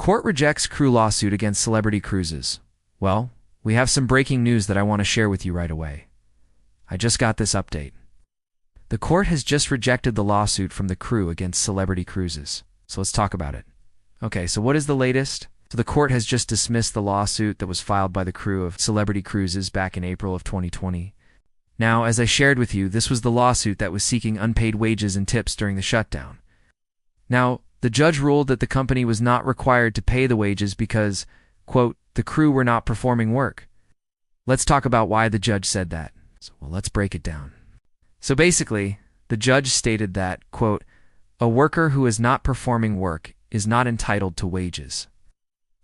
Court rejects crew lawsuit against Celebrity Cruises. Well, we have some breaking news that I want to share with you right away. I just got this update. The court has just rejected the lawsuit from the crew against Celebrity Cruises. So let's talk about it. Okay, so what is the latest? So the court has just dismissed the lawsuit that was filed by the crew of Celebrity Cruises back in April of 2020. Now, as I shared with you, this was the lawsuit that was seeking unpaid wages and tips during the shutdown. Now, the judge ruled that the company was not required to pay the wages because, quote, the crew were not performing work. Let's talk about why the judge said that. Well, let's break it down. So basically, the judge stated that, quote, a worker who is not performing work is not entitled to wages.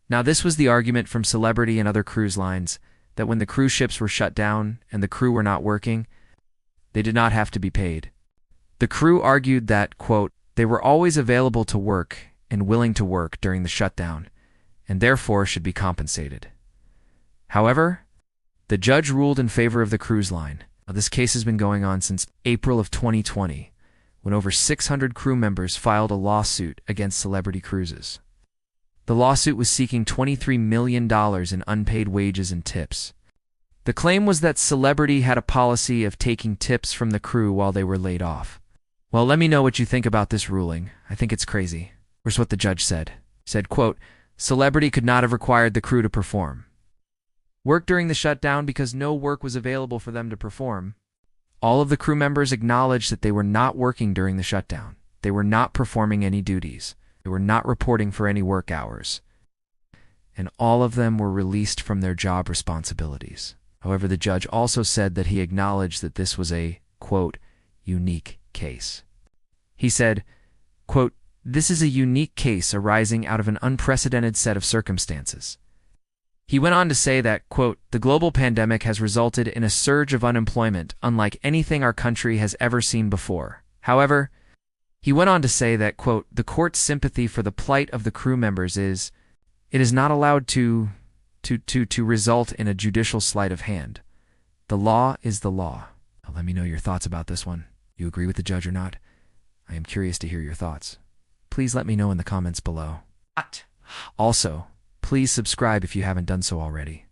Now, this was the argument from Celebrity and other cruise lines that when the cruise ships were shut down and the crew were not working, they did not have to be paid. The crew argued that, quote, they were always available to work and willing to work during the shutdown, and therefore should be compensated. However, the judge ruled in favor of the cruise line. Now, this case has been going on since April of 2020, when over 600 crew members filed a lawsuit against Celebrity Cruises. The lawsuit was seeking $23 million in unpaid wages and tips. The claim was that Celebrity had a policy of taking tips from the crew while they were laid off. Well, let me know what you think about this ruling. I think it's crazy. Here's what the judge said. He said, quote, Celebrity could not have required the crew to perform work during the shutdown because no work was available for them to perform. All of the crew members acknowledged that they were not working during the shutdown. They were not performing any duties. They were not reporting for any work hours. And all of them were released from their job responsibilities. However, the judge also said that he acknowledged that this was a, quote, unique case. He said, quote, this is a unique case arising out of an unprecedented set of circumstances. He went on to say that, quote, the global pandemic has resulted in a surge of unemployment unlike anything our country has ever seen before. However, he went on to say that, quote, the court's sympathy for the plight of the crew members it is not allowed to result in a judicial sleight of hand. The law is the law. Now, let me know your thoughts about this one. You agree with the judge or not? I am curious to hear your thoughts. Please let me know in the comments below. Also, please subscribe if you haven't done so already.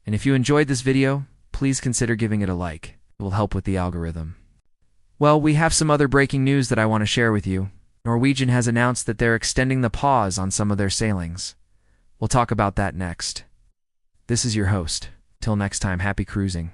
And if you enjoyed this video, please consider giving it a like. It will help with the algorithm. Well, we have some other breaking news that I want to share with you. Norwegian has announced that they're extending the pause on some of their sailings. We'll talk about that next. This is your host. Till next time, happy cruising.